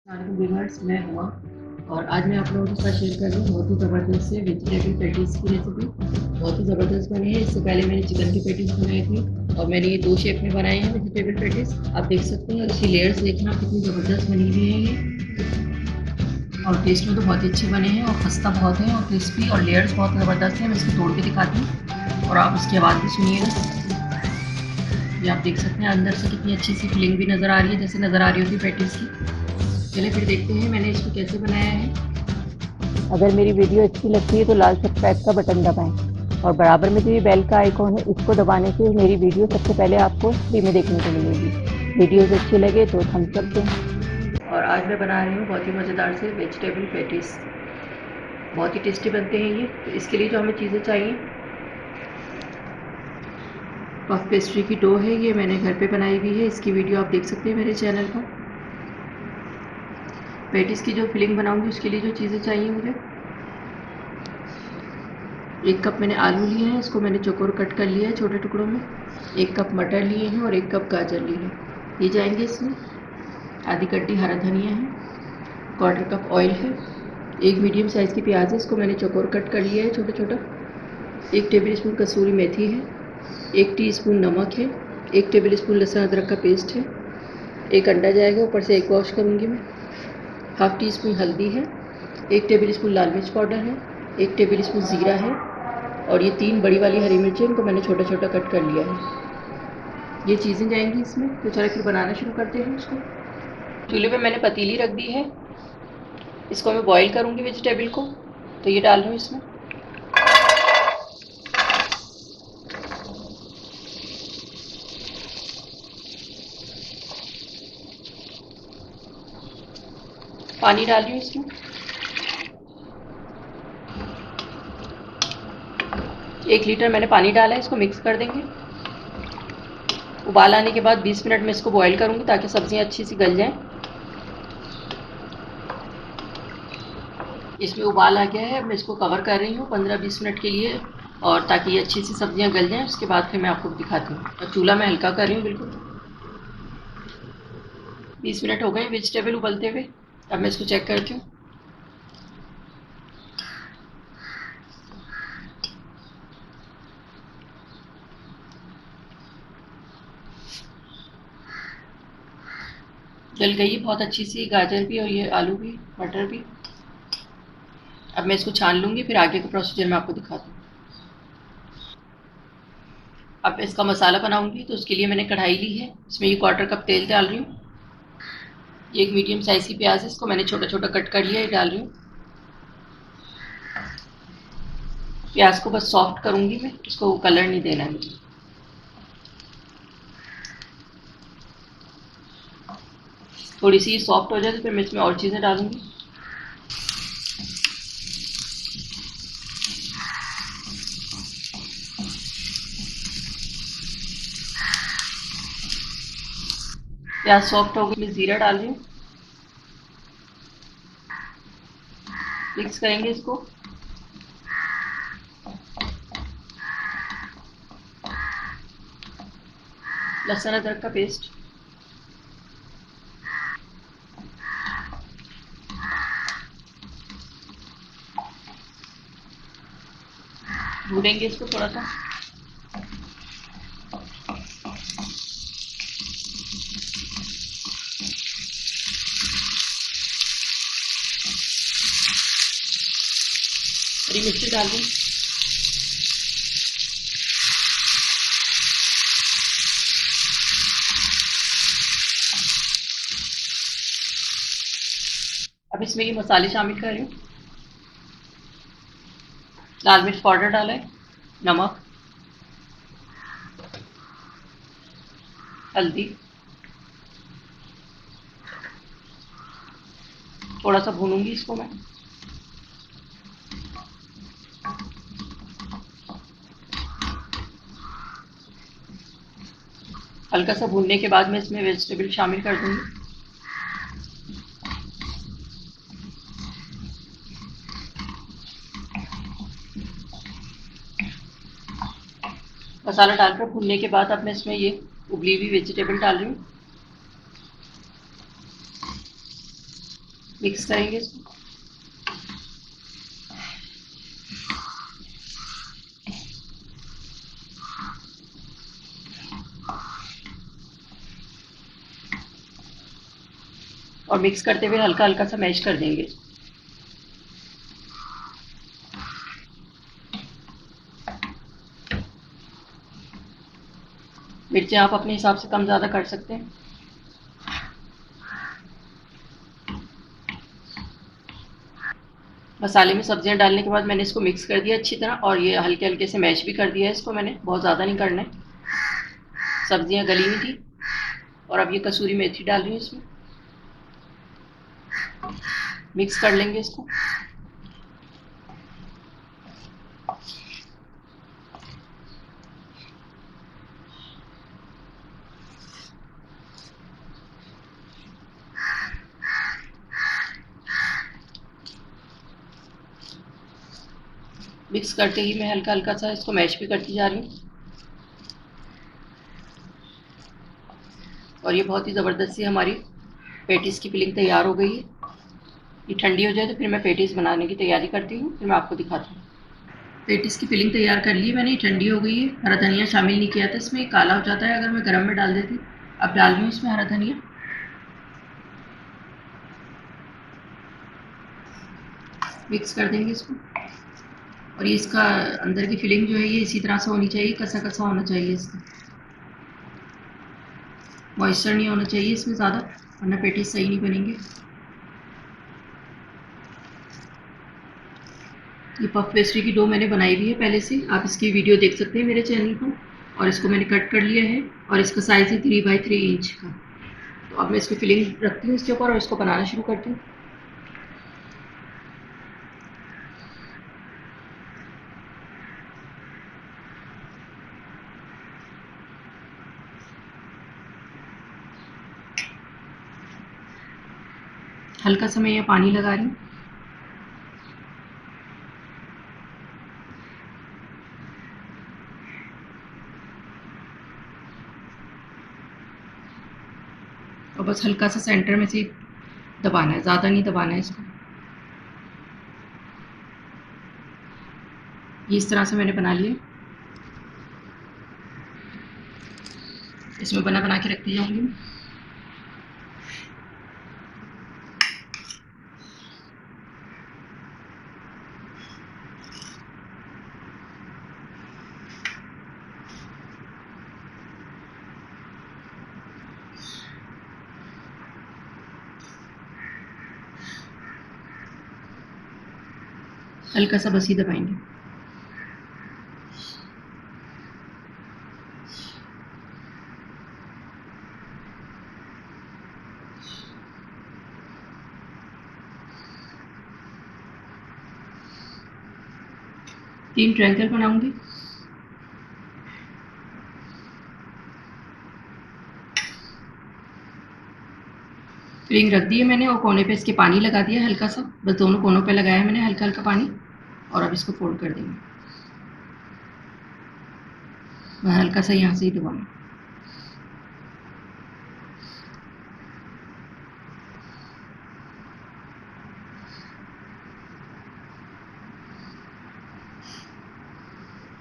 Viewers, मैं हुआ और आज मैं आप लोगों के साथ शेयर कर रही हूँ बहुत ही ज़बरदस्त से वेजिटेबल पैटीज़ की रेसिपी। बहुत ही ज़बरदस्त बनी है। इससे पहले मैंने चिकन की पैटीज़ बनाई थी और मैंने ये 2 शेप में बनाए हैं वेजिटेबल पैटीज़। आप देख सकते हैं और इसकी लेयर्स देखना कितनी ज़बरदस्त बनी हुई है ये, और टेस्ट में तो बहुत ही अच्छे बने हैं और खस्ता बहुत है और क्रिस्पी, और लेयर्स बहुत ज़बरदस्त हैं। मैं इसको तोड़ के दिखाती हूँ और आप इसकी आवाज़ भी सुनिएगा। ये आप देख सकते हैं अंदर से कितनी अच्छी सी फिलिंग भी नज़र आ रही है, जैसे नज़र आ रही होती है पैटीज़ की। चलिए फिर देखते हैं मैंने इसको कैसे बनाया है। अगर मेरी वीडियो अच्छी लगती है तो लाल सब्सक्राइब का बटन दबाएं और बराबर में जो ये बेल का आइकॉन है इसको दबाने से मेरी वीडियो सबसे पहले आपको फ्री में देखने को मिलेगी। वीडियोस अच्छी लगे तो थम्स अप दें। और आज मैं बना रही हूँ बहुत ही मज़ेदार से वेजिटेबल पैटीज़। बहुत ही टेस्टी बनते हैं ये। तो इसके लिए जो हमें चीज़ें चाहिए, पफ पेस्ट्री की डो है, ये मैंने घर पे बनाई हुई है। इसकी वीडियो आप देख सकते हैं मेरे चैनल पर। पैटीज़ की जो फिलिंग बनाऊंगी उसके लिए जो चीज़ें चाहिए मुझे, 1 कप मैंने आलू लिए हैं, इसको मैंने चौकोर कट कर लिया है छोटे टुकड़ों में। 1 कप मटर लिए हैं और 1 कप गाजर लिए हैं, ये जाएंगे इसमें। आधी कट्टी हरा धनिया है, 1/4 कप ऑयल है। 1 मीडियम साइज़ की प्याज है, इसको मैंने चौकोर कट कर लिया है छोटा छोटा। 1 टेबल स्पून कसूरी मेथी है, 1 टीस्पून नमक है, 1 टेबल स्पून लहसुन अदरक का पेस्ट है, 1 अंडा जाएगा, ऊपर से एग वॉश करूँगी मैं। हाफ़ टी स्पून हल्दी है, 1 टेबल स्पून लाल मिर्च पाउडर है, 1 टेबल स्पून ज़ीरा है, और ये 3 बड़ी वाली हरी मिर्चें, इनको मैंने छोटा छोटा कट कर लिया है। ये चीज़ें जाएंगी इसमें। तो चलो फिर बनाना शुरू करते हैं इसको। चूल्हे पे मैंने पतीली रख दी है, इसको मैं बॉईल करूँगी वेजिटेबल को। तो ये डाल रही हूँ इसमें। पानी डाल रही हूँ इसमें। 1 लीटर मैंने पानी डाला है, इसको मिक्स कर देंगे। उबाल आने के बाद 20 मिनट में इसको बॉईल करूँगी ताकि सब्जियाँ अच्छी सी गल जाएँ। इसमें उबाल आ गया है, अब मैं इसको कवर कर रही हूँ 15-20 मिनट के लिए, और ताकि ये अच्छी सी सब्जियाँ गल जाएँ। उसके बाद फिर मैं आपको दिखाती हूँ। और चूल्हा मैं हल्का कर रही हूँ बिल्कुल। 20 मिनट हो गए वेजिटेबल उबलते हुए। अब मैं इसको चेक करती हूँ। गल गई बहुत अच्छी सी, गाजर भी और ये आलू भी, मटर भी। अब मैं इसको छान लूँगी, फिर आगे का प्रोसीजर मैं आपको दिखाती हूँ। अब मैं इसका मसाला बनाऊँगी, तो उसके लिए मैंने कढ़ाई ली है, इसमें ये 1/4 कप तेल डाल रही हूँ। ये 1 मीडियम साइज़ की प्याज है, इसको मैंने छोटा छोटा कट कर लिया है, ये डाल रही हूँ। प्याज को बस सॉफ्ट करूँगी मैं, इसको कलर नहीं देना है मुझे। थोड़ी सी सॉफ्ट हो जाए तो फिर मैं इसमें और चीज़ें डालूँगी। प्याज सॉफ्ट हो गई, मैं ज़ीरा डाल रही हूँ। मिक्स करेंगे इसको। लहसुन अदरक का पेस्ट, भूनेंगे इसको थोड़ा सा। हरी मिर्ची डाल दूँ। अब इसमें ये मसाले शामिल कर रही हूँ। लाल मिर्च पाउडर डाला है, नमक, हल्दी, थोड़ा सा भूनूंगी इसको मैं। हल्का सा भूनने के बाद मैं इसमें वेजिटेबल शामिल कर दूंगी। मसाला डालकर भूनने के बाद अब मैं इसमें ये उबली हुई वेजिटेबल डाल रही हूँ। मिक्स करेंगे इसको। और मिक्स करते हुए हल्का हल्का सा मैश कर देंगे। मिर्चें आप अपने हिसाब से कम ज़्यादा कर सकते हैं। मसाले में सब्जियां डालने के बाद मैंने इसको मिक्स कर दिया अच्छी तरह, और ये हल्के हल्के से मैश भी कर दिया है इसको मैंने, बहुत ज़्यादा नहीं करना है। सब्जियां गली हुई थी, और अब ये कसूरी मेथी डाल रही हूँ इसमें। मिक्स कर लेंगे इसको। मिक्स करते ही मैं हल्का हल्का सा इसको मैश भी करती जा रही हूँ। और ये बहुत ही ज़बरदस्त सी हमारी पेटीज़ की फिलिंग तैयार हो गई है। ये ठंडी हो जाए तो फिर मैं पेटीज़ बनाने की तैयारी करती हूँ, फिर मैं आपको दिखाती हूँ। पेटीज़ की फिलिंग तैयार कर ली है मैंने, ठंडी हो गई है। हरा धनिया शामिल नहीं किया था इसमें, काला हो जाता है अगर मैं गर्म में डाल देती। अब डाल रही हूँ इसमें हरा धनिया। मिक्स कर देंगे इसको। और ये इसका अंदर की फिलिंग जो है ये इसी तरह से होनी चाहिए, कसा कसा होना चाहिए इसका। मॉइस्चर नहीं होना चाहिए इसमें ज़्यादा, वरना पेटीज सही नहीं बनेंगे। ये पफ पेस्ट्री की डो मैंने बनाई हुई है पहले से, आप इसकी वीडियो देख सकते हैं मेरे चैनल पर। और इसको मैंने कट कर लिया है, और इसका साइज़ है 3x3 इंच का। तो अब मैं इसकी फिलिंग रखती हूँ इसके ऊपर और इसको बनाना शुरू करती हूँ। हल्का सा मैं यहाँ पानी लगा रही हूँ। और बस हल्का सा सेंटर में से दबाना है, ज़्यादा नहीं दबाना है इसको। ये इस तरह से मैंने बना लिया। इसमें बना बना के रखती जाऊँगी। हल्का सा बस ही दबाएंगे। तीन ट्रायंगल बनाऊंगी। फिलिंग रख दी है मैंने, और कोने पे इसके पानी लगा दिया हल्का सा, बस दोनों कोनों पे लगाया है मैंने हल्का हल्का पानी। और अब इसको फोल्ड कर देंगे। मैं हल्का सा यहाँ से ही दबाऊंगी।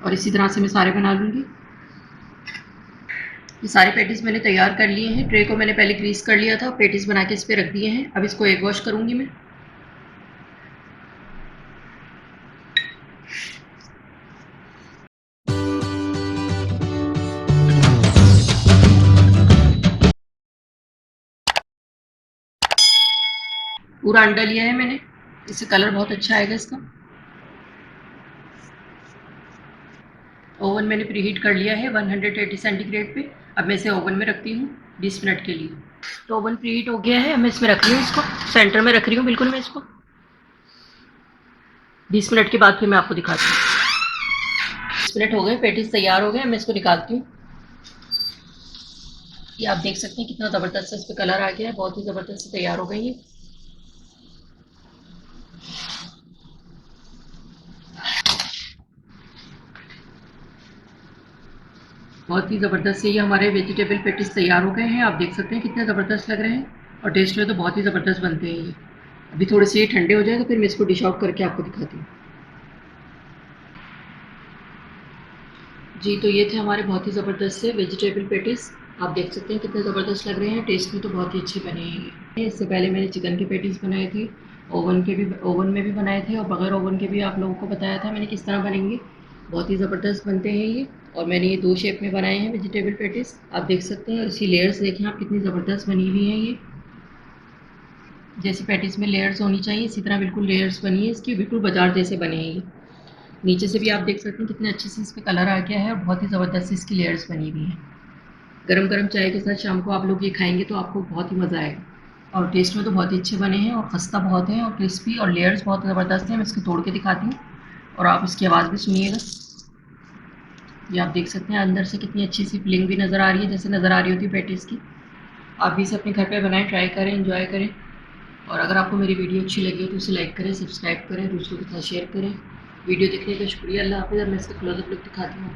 और इसी तरह से मैं सारे बना लूँगी। ये सारे पैटीज़ मैंने तैयार कर लिए हैं। ट्रे को मैंने पहले ग्रीस कर लिया था, पैटीज़ बना के इस पर रख दिए हैं। अब इसको एग वॉश करूँगी मैं। पूरा अंडा लिया है मैंने, इससे कलर बहुत अच्छा आएगा इसका। ओवन मैंने प्रीहीट कर लिया है 180 सेंटीग्रेड पे। अब मैं इसे ओवन में रखती हूँ 20 मिनट के लिए। तो ओवन प्रीहीट हो गया है, अब मैं इसमें रख रही हूँ इसको, सेंटर में रख रही हूँ बिल्कुल मैं इसको। 20 मिनट के बाद फिर मैं आपको दिखाती हूँ। 20 मिनट हो गए, पेटीज तैयार हो गए, मैं इसको निकालती हूँ। ये आप देख सकते हैं कितना ज़बरदस्त इस पर कलर आ गया है, बहुत ही ज़बरदस्त तैयार हो गई है। बहुत ही ज़बरदस्त से ये हमारे वेजिटेबल पेटीज तैयार हो गए हैं, आप देख सकते हैं कितने ज़बरदस्त लग रहे हैं। और टेस्ट में तो बहुत ही ज़बरदस्त बनते हैं ये। अभी थोड़े से ये ठंडे हो जाए तो फिर मैं इसको डिश आउट करके आपको दिखाती हूँ। जी, तो ये थे हमारे बहुत ही ज़बरदस्त से वेजिटेबल पैटीज़। आप देख सकते हैं कितने ज़बरदस्त लग रहे हैं, टेस्ट में तो बहुत ही अच्छे बने हैं ये। इससे पहले मैंने चिकन के पैटीज़ बनाए थे, ओवन में भी बनाए थे और बगैर ओवन के भी आप लोगों को बताया था मैंने किस तरह बनेंगे। बहुत ही ज़बरदस्त बनते हैं ये। और मैंने ये 2 शेप में बनाए हैं वेजिटेबल पैटीज़। आप देख सकते हैं, और इसकी लेयर्स देखें आप कितनी ज़बरदस्त बनी हुई हैं ये। जैसे पैटीज़ में लेयर्स होनी चाहिए, इसी तरह बिल्कुल लेयर्स बनी है इसकी, बिल्कुल बाज़ार जैसे बने हैं ये। नीचे से भी आप देख सकते हैं कितने अच्छे से इस पे कलर आ गया है और बहुत ही ज़बरदस्त इसकी लेयर्स बनी हुई हैं। गरम गरम चाय के साथ शाम को आप लोग ये खाएंगे तो आपको बहुत ही मज़ा आएगा। और टेस्ट में तो बहुत ही अच्छे बने हैं और खस्ता बहुत है और क्रिस्पी, और लेयर्स बहुत ज़बरदस्त हैं। मैं इसको तोड़ के दिखाती हूँ और आप इसकी आवाज़ भी सुनिएगा। ये आप देख सकते हैं अंदर से कितनी अच्छी सी फिलिंग भी नज़र आ रही है, जैसे नज़र आ रही होती है पैटीज़ की। आप भी इसे अपने घर पे बनाएं, ट्राई करें, एंजॉय करें। और अगर आपको मेरी वीडियो अच्छी लगी हो तो इसे लाइक करें, सब्सक्राइब करें, दूसरों के साथ शेयर करें। वीडियो देखने का शुक्रिया। अल्लाह हाफ़िज़। अब मैं इसका क्लोज़अप लुक दिखाती हूँ।